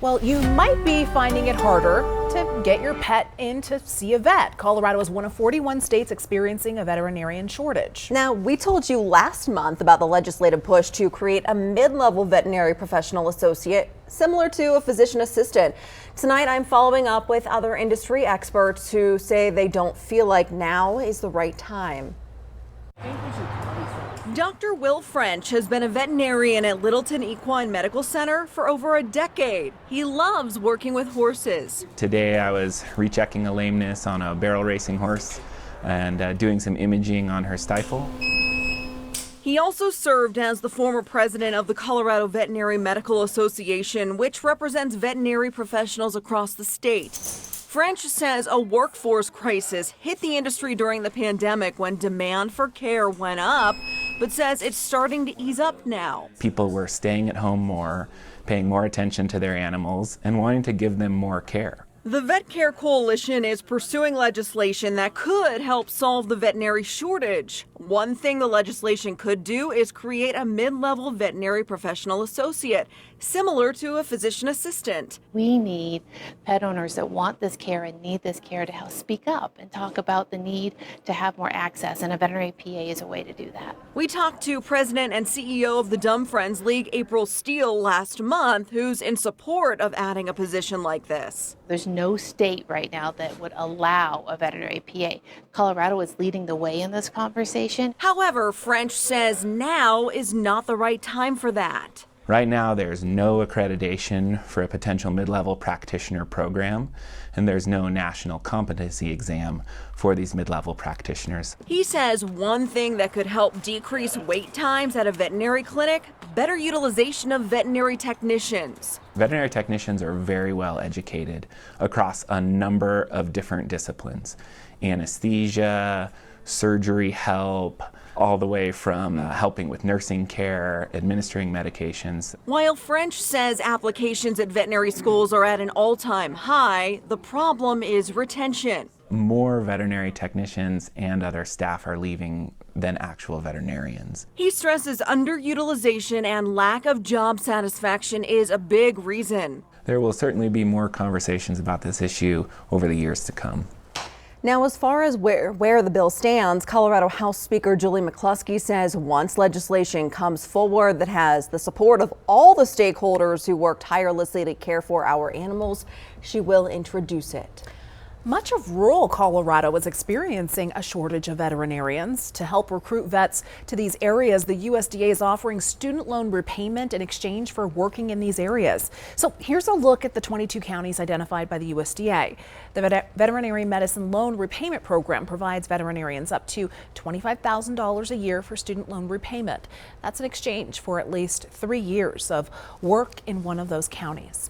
Well, you might be finding it harder to get your pet in to see a vet. Colorado is one of 41 states experiencing a veterinarian shortage. Now, we told you last month about the legislative push to create a mid-level veterinary professional associate similar to a physician assistant. Tonight, I'm following up with other industry experts who say they don't feel like now is the right time. Dr. Will French has been a veterinarian at Littleton Equine Medical Center for over a decade. He loves working with horses. Today I was rechecking a lameness on a barrel racing horse and doing some imaging on her stifle. He also served as the former president of the Colorado Veterinary Medical Association, which represents veterinary professionals across the state. French says a workforce crisis hit the industry during the pandemic when demand for care went up, but says it's starting to ease up now. People were staying at home more, paying more attention to their animals, and wanting to give them more care. The Vet Care Coalition is pursuing legislation that could help solve the veterinary shortage. One thing the legislation could do is create a mid-level veterinary professional associate, similar to a physician assistant. We need pet owners that want this care and need this care to help speak up and talk about the need to have more access, and a veterinary PA is a way to do that. We talked to President and CEO of the Dumb Friends League, April Steele, last month, who's in support of adding a position like this. There's no state right now that would allow a veterinary PA. Colorado is leading the way in this conversation. However, French says now is not the right time for that. Right now there's no accreditation for a potential mid-level practitioner program, and there's no national competency exam for these mid-level practitioners. He says one thing that could help decrease wait times at a veterinary clinic, better utilization of veterinary technicians. Veterinary technicians are very well educated across a number of different disciplines: anesthesia, surgery help, all the way from helping with nursing care, administering medications. While French says applications at veterinary schools are at an all-time high, the problem is retention. More veterinary technicians and other staff are leaving than actual veterinarians. He stresses underutilization and lack of job satisfaction is a big reason. There will certainly be more conversations about this issue over the years to come. Now, as far as where the bill stands, Colorado House Speaker Julie McCluskey says once legislation comes forward that has the support of all the stakeholders who work tirelessly to care for our animals, she will introduce it. Much of rural Colorado is experiencing a shortage of veterinarians. To help recruit vets to these areas, the USDA is offering student loan repayment in exchange for working in these areas. So here's a look at the 22 counties identified by the USDA. The Veterinary Medicine Loan Repayment Program provides veterinarians up to $25,000 a year for student loan repayment. That's in exchange for at least 3 years of work in one of those counties.